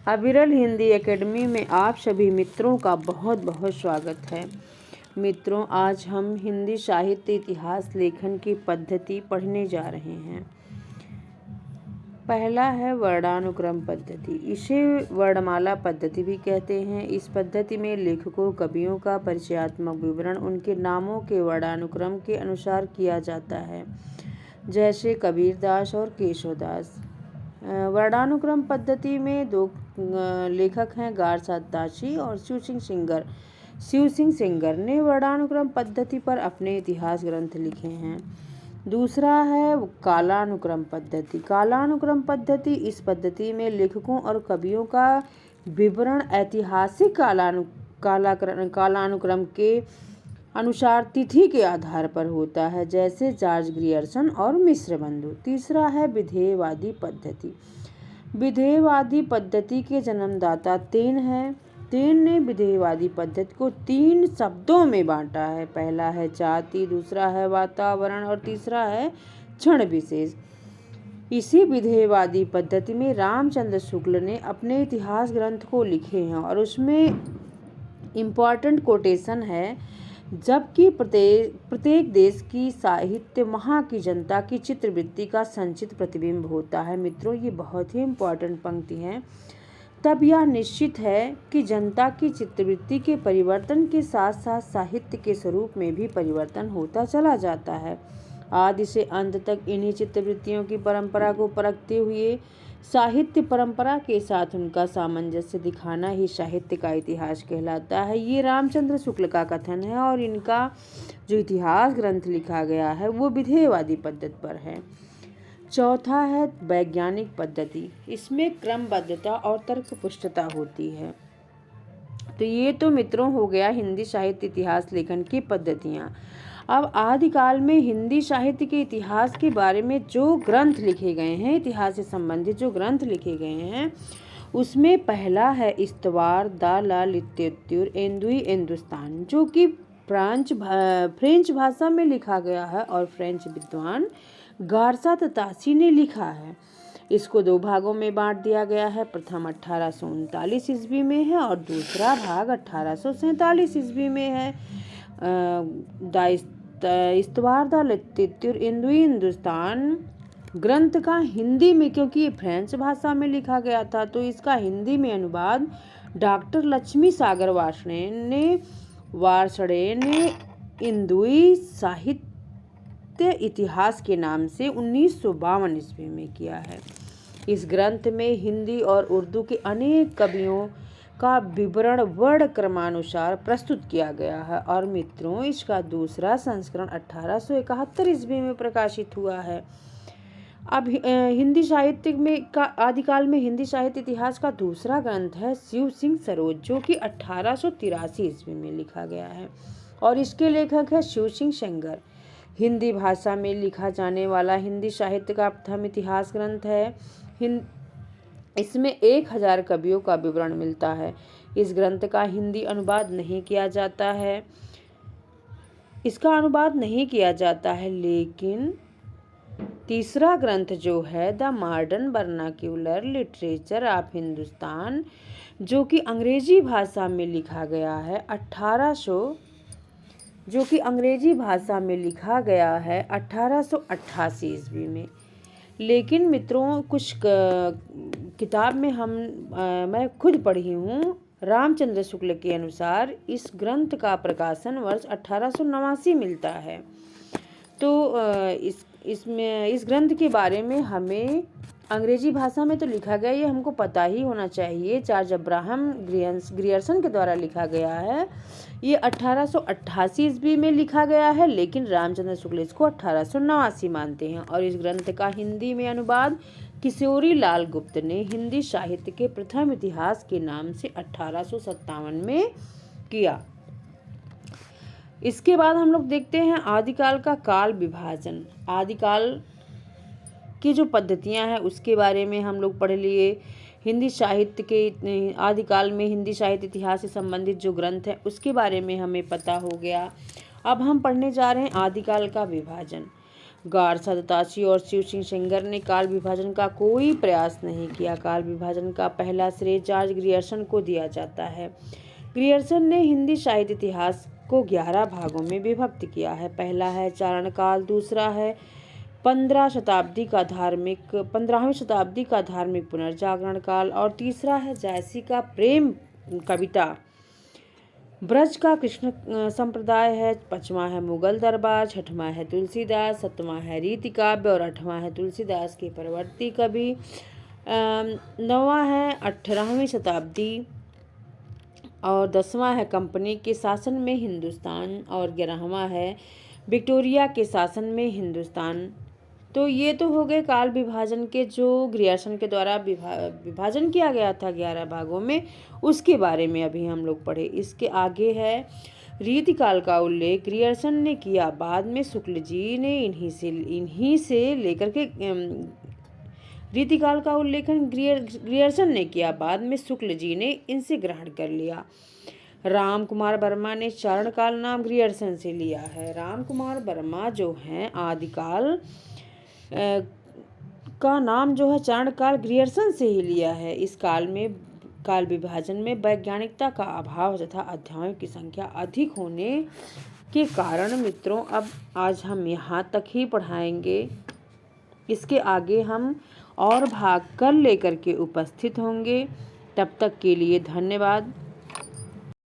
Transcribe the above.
अविरल हिंदी एकेडमी में आप सभी मित्रों का बहुत बहुत स्वागत है। मित्रों, आज हम हिंदी साहित्य इतिहास लेखन की पद्धति पढ़ने जा रहे हैं। पहला है वर्णानुक्रम पद्धति। इसे वर्णमाला पद्धति भी कहते हैं। इस पद्धति में लेखकों कवियों का परिचयात्मक विवरण उनके नामों के वर्णानुक्रम के अनुसार किया जाता है, जैसे कबीरदास और केशवदास। वर्णानुक्रम पद्धति में दो लेखक हैं, गारसात दासी और शिव सिंह सेंगर ने वर्णानुक्रम पद्धति पर अपने इतिहास ग्रंथ लिखे हैं। दूसरा है कालानुक्रम पद्धति। कालानुक्रम पद्धति, इस पद्धति में लेखकों और कवियों का विवरण ऐतिहासिक कालानुक्रम के अनुसार तिथि के आधार पर होता है, जैसे जॉर्ज ग्रियर्सन और मिश्र बंधु। तीसरा है विधेयवादी पद्धति। विधेयवादी पद्धति के जन्मदाता तेन है। तेन ने विधेयवादी पद्धति को 3 शब्दों में बांटा है। पहला है जाति, दूसरा है वातावरण और तीसरा है क्षण विशेष। इसी विधेयवादी पद्धति में रामचंद्र शुक्ल ने अपने इतिहास ग्रंथ को लिखे हैं और उसमें इम्पॉर्टेंट कोटेशन है, जबकि प्रत्येक देश की साहित्य वहाँ की जनता की चित्रवृत्ति का संचित प्रतिबिंब होता है। मित्रों, ये बहुत ही इम्पॉर्टेंट पंक्ति है। तब यह निश्चित है कि जनता की चित्रवृत्ति के परिवर्तन के साथ साथ साहित्य के स्वरूप में भी परिवर्तन होता चला जाता है। आदि से अंत तक इन्हीं चित्रवृत्तियों की परंपरा को परखते हुए साहित्य परंपरा के साथ उनका सामंजस्य दिखाना ही साहित्य का इतिहास कहलाता है। ये रामचंद्र शुक्ल का कथन है और इनका जो इतिहास ग्रंथ लिखा गया है वो विधेयवादी पद्धति पर है। चौथा है वैज्ञानिक पद्धति। इसमें क्रमबद्धता और तर्कपुष्टता होती है। तो ये तो मित्रों हो गया हिंदी साहित्य इतिहास लेखन की पद्धतियाँ। अब आदिकाल में हिंदी साहित्य के इतिहास के बारे में जो ग्रंथ लिखे गए हैं, इतिहास से संबंधित जो ग्रंथ लिखे गए हैं, उसमें पहला है इस्तवार द ला लिटरेचर एंदुई हिंदुस्तान, जो कि फ्रेंच भाषा में लिखा गया है और फ्रेंच विद्वान गारसात दासी ने लिखा है। इसको 2 भागों में बांट दिया गया है। प्रथम 1839 ईस्वी में है और दूसरा भाग 1847 ईस्वी में है। इस्तवार द लिटरेचर एंदुई हिंदुस्तान ग्रंथ का हिंदी में, क्योंकि ये फ्रेंच भाषा में लिखा गया था, तो इसका हिंदी में अनुवाद डॉक्टर लक्ष्मी सागर वार्ष्णेय ने हिंदुई साहित्य इतिहास के नाम से 1952 ईस्वी में किया है। इस ग्रंथ में हिंदी और उर्दू के अनेक कवियों का विवरण वर्ण क्रमानुसार प्रस्तुत किया गया है और मित्रों, इसका दूसरा संस्करण 1871 ईस्वी में प्रकाशित हुआ है। अब हिंदी साहित्य में आदिकाल में हिंदी साहित्य इतिहास का दूसरा ग्रंथ है शिव सिंह सरोज, जो कि 1883 ईस्वी में लिखा गया है और इसके लेखक है शिव सिंह सेंगर। हिंदी भाषा में लिखा जाने वाला हिंदी साहित्य का प्रथम इतिहास ग्रंथ है। इसमें 1000 कवियों का विवरण मिलता है। इस ग्रंथ का हिंदी अनुवाद नहीं किया जाता है। इसका अनुवाद नहीं किया जाता है, लेकिन तीसरा ग्रंथ जो है the modern vernacular literature of Hindustan, जो कि अंग्रेजी भाषा में लिखा गया है 1888 ईस्वी में। लेकिन मित्रों, कुछ किताब में मैं खुद पढ़ी हूँ, रामचंद्र शुक्ल के अनुसार इस ग्रंथ का प्रकाशन वर्ष 1889 मिलता है। तो इस ग्रंथ के बारे में हमें अंग्रेजी भाषा में तो लिखा गया, ये हमको पता ही होना चाहिए। जॉर्ज अब्राहम ग्रियर्सन के द्वारा लिखा गया है। ये 1888 ईस्वी में लिखा गया है, लेकिन रामचंद्र शुक्ल इसको 1889 मानते हैं और इस ग्रंथ का हिंदी में अनुवाद किशोरी लाल गुप्त ने हिंदी साहित्य के प्रथम इतिहास के नाम से 1857 में किया। इसके बाद हम लोग देखते हैं आदिकाल का काल विभाजन। आदिकाल की जो पद्धतियां हैं उसके बारे में हम लोग पढ़ लिए। हिंदी साहित्य के आदिकाल में हिंदी साहित्य इतिहास से संबंधित जो ग्रंथ है उसके बारे में हमें पता हो गया। अब हम पढ़ने जा रहे हैं आदिकाल का विभाजन। गारसा दत्ताची और शिव सिंह सेंगर ने काल विभाजन का कोई प्रयास नहीं किया। काल विभाजन का पहला श्रेय जॉर्ज ग्रियर्सन को दिया जाता है। ग्रियर्सन ने हिंदी साहित्य इतिहास को 11 भागों में विभक्त किया है। पहला है चारण काल, दूसरा है 15वीं शताब्दी का धार्मिक पुनर्जागरण काल और तीसरा है जायसी का प्रेम कविता, ब्रज का कृष्ण संप्रदाय है, 5वां है मुगल दरबार, 6वां है तुलसीदास, 7वां है रीति काव्य और 8वां है तुलसीदास के परवर्ती कवि, 9वां है 18वीं शताब्दी और 10वां है कंपनी के शासन में हिंदुस्तान और 11वां है विक्टोरिया के शासन में हिंदुस्तान। तो ये तो हो गए काल विभाजन के, जो ग्रियर्सन के द्वारा विभाजन किया गया था 11 भागों में, उसके बारे में अभी हम लोग पढ़े। इसके आगे है रीतिकाल का उल्लेख ग्रियर्सन ने किया, बाद में शुक्ल जी ने इन्हीं से लेकर के रीतिकाल का उल्लेखन ग्रियर्सन ने किया, बाद में शुक्ल जी ने इनसे ग्रहण कर लिया। राम कुमार वर्मा ने चारण काल नाम ग्रियर्सन से लिया है। राम कुमार वर्मा जो हैं आदिकाल का नाम जो है चारण काल ग्रियर्सन से ही लिया है। इस काल विभाजन में वैज्ञानिकता का अभाव तथा अध्यायों की संख्या अधिक होने के कारण मित्रों अब आज हम यहाँ तक ही पढ़ाएंगे। इसके आगे हम और भाग कल लेकर के उपस्थित होंगे। तब तक के लिए धन्यवाद।